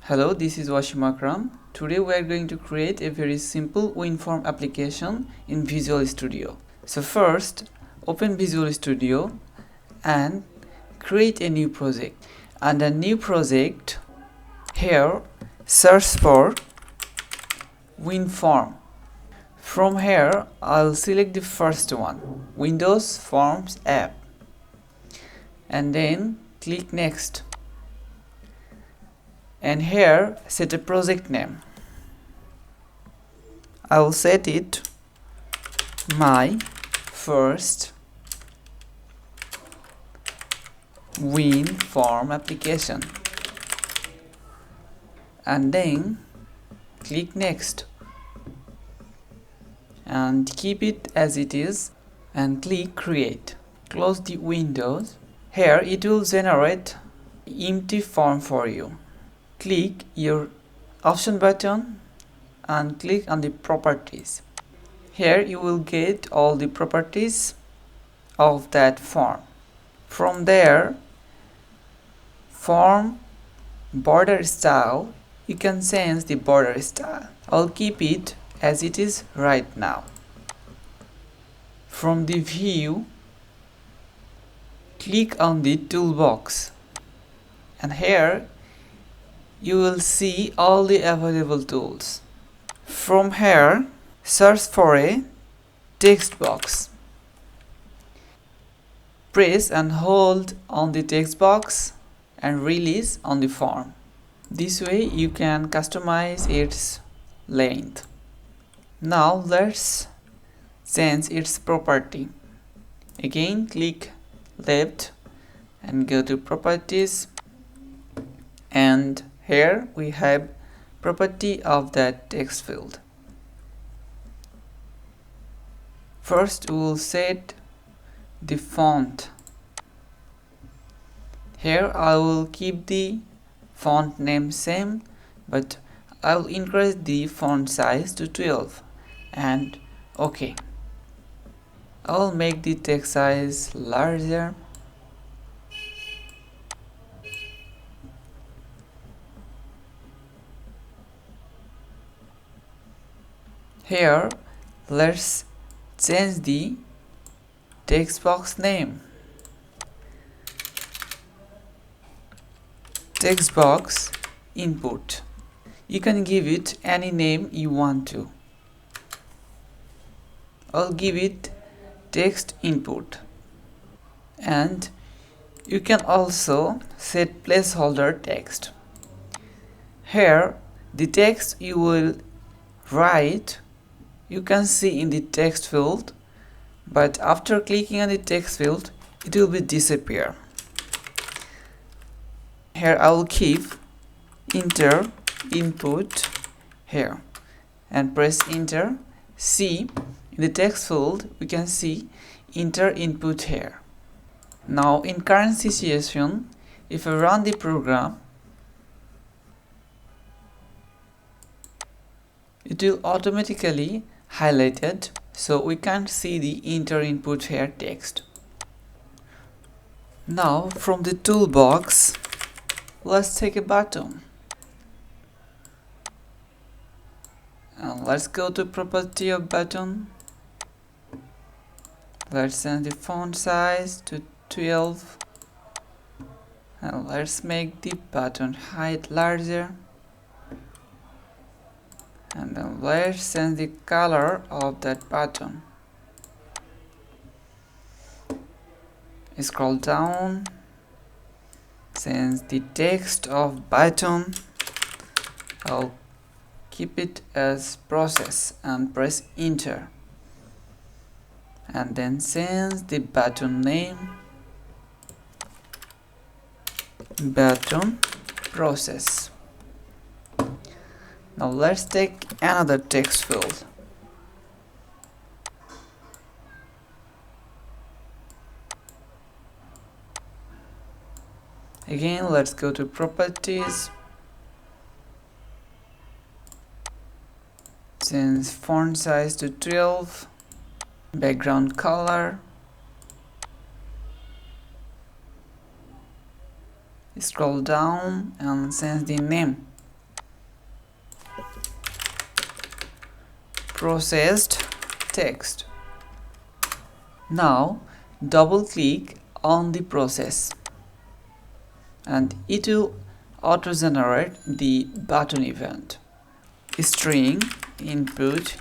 Hello, this is Washim Akram. Today we are going to create a very simple WinForm application in Visual Studio. So first, open Visual Studio and create a new project. Under new project, here search for WinForm. From here, I'll select the first one, Windows Forms app, and then click next. And here set a project name. I will set it my first WinForm application, and then click next and keep it as it is and click create. Close the windows. Here it will generate empty form for you. Click your option button and click on the properties. Here you will get all the properties of that form. From there, form border style, you can change the border style. I'll keep it as it is right now. From the view, click on the toolbox, and here you will see all the available tools. From here, search for a text box. Press and hold on the text box and release on the form. This way you can customize its length. Now let's change its property. Again, click left and go to properties, and here we have property of that text field. First we will set the font. Here I will keep the font name same, but I will increase the font size to 12 and OK. I will make the text size larger. Here, let's change the text box name. Text box input. You can give it any name you want to. I'll give it text input. And you can also set placeholder text. Here, the text you will write you can see in the text field, but after clicking on the text field it will be disappear. Here I will keep enter input here and press enter. See, in the text field we can see enter input here. Now in current situation, if I run the program, it will automatically highlighted, so we can't see the enter input here text. Now from the toolbox, let's take a button and let's go to property of button. Let's set the font size to 12 and let's make the button height larger. And then let's change the color of that button. Scroll down, change the text of button. I'll keep it as process and press enter. And then change the button name, button process. Now let's take another text field. Again, let's go to properties, change font size to 12, background color, scroll down and change the name processed text. Now double click on the process and it will auto generate the button event string input,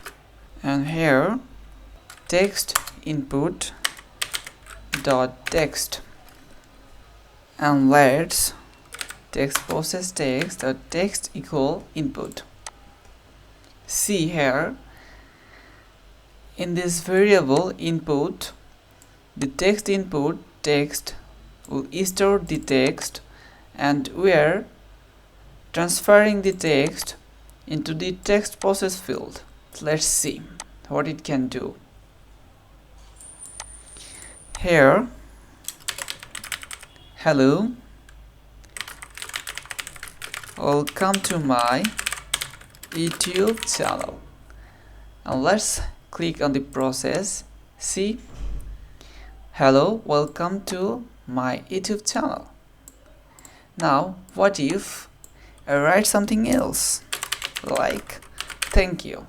and here text input dot text, and let's text process text dot text equal input. See here in this variable input, the text input text will store the text, and we are transferring the text into the text process field. Let's see what it can do. Here, hello, welcome to my YouTube channel, and let's click on the process. See, hello, welcome to my YouTube channel. Now what if I write something else like thank you?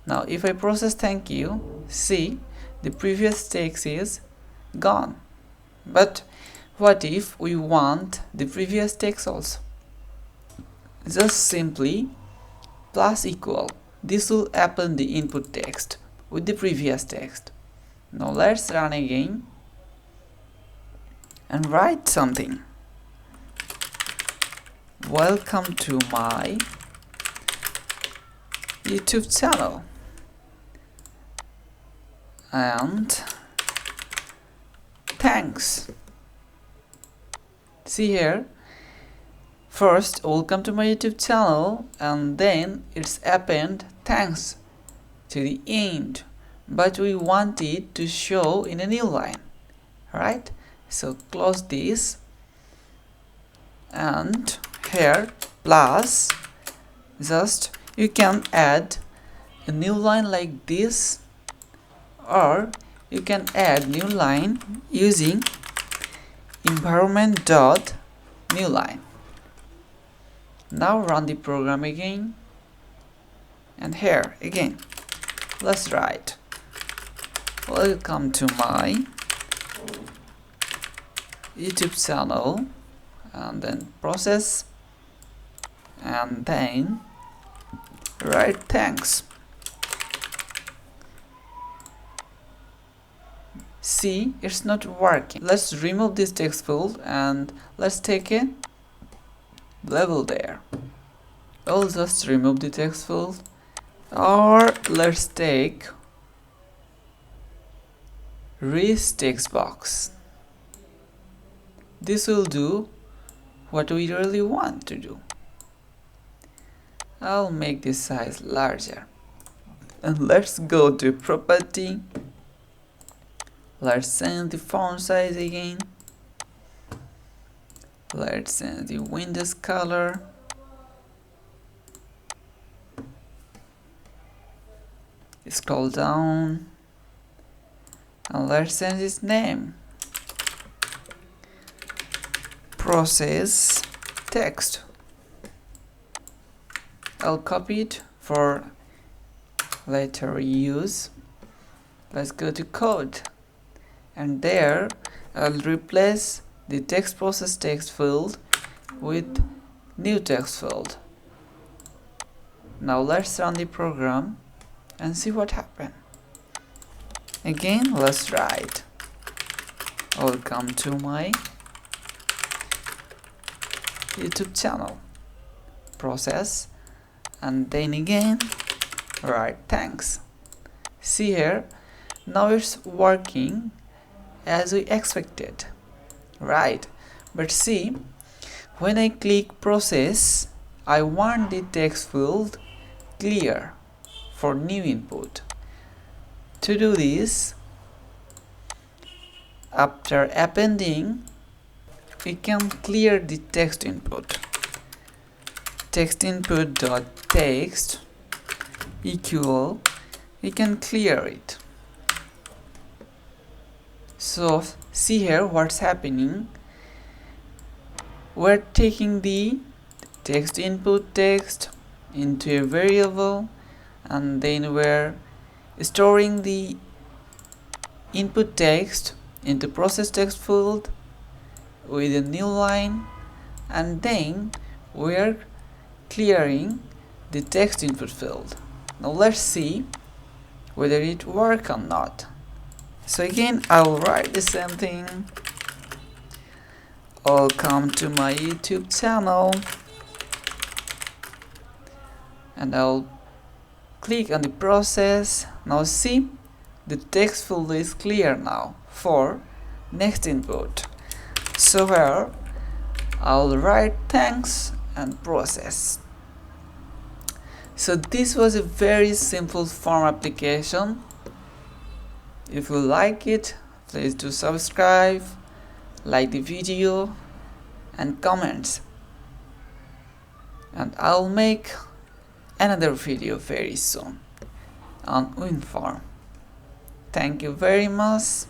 Now if I process thank you, see, the previous text is gone. But what if we want the previous text also? Just simply plus equal. This will append the input text with the previous text. Now let's run again and write something. Welcome to my YouTube channel, and thanks. See here, first welcome to my YouTube channel, and then it's append thanks to the end, but we want it to show in a new line, right? So close this, and here plus, just you can add a new line like this, or you can add new line using environment dot new line. Now run the program again, and here again let's write welcome to my YouTube channel, and then process, and then write thanks. See, it's not working. Let's remove this text field and let's take a label there. I'll just remove the text field, or let's take raise text box. This will do what we really want to do. I'll make this size larger, and let's go to property. Let's change the font size again. Let's change the Windows color. Scroll down, and let's change its name. Process text. I'll copy it for later use. Let's go to code, and there I'll replace the text process text field with new text field. Now let's run the program and see what happened. Again, let's write welcome to my YouTube channel, process, and then again write thanks. See here, now it's working as we expected, right? But see, when I click process, I want the text field clear for new input. To do this, after appending, we can clear the text input. Text input dot text equal, we can clear it. So see here what's happening. We're taking the text input text into a variable, and then we're storing the input text into process text field with a new line, and then we're clearing the text input field. Now let's see whether it works or not. So again, I'll write the same thing. I'll come to my YouTube channel and I'll click on the process. Now see, the text field is clear now for next input. So here I'll write thanks and process. So this was a very simple form application. If you like it, please do subscribe, like the video and comments, and I'll make another video very soon on WinForm. Thank you very much.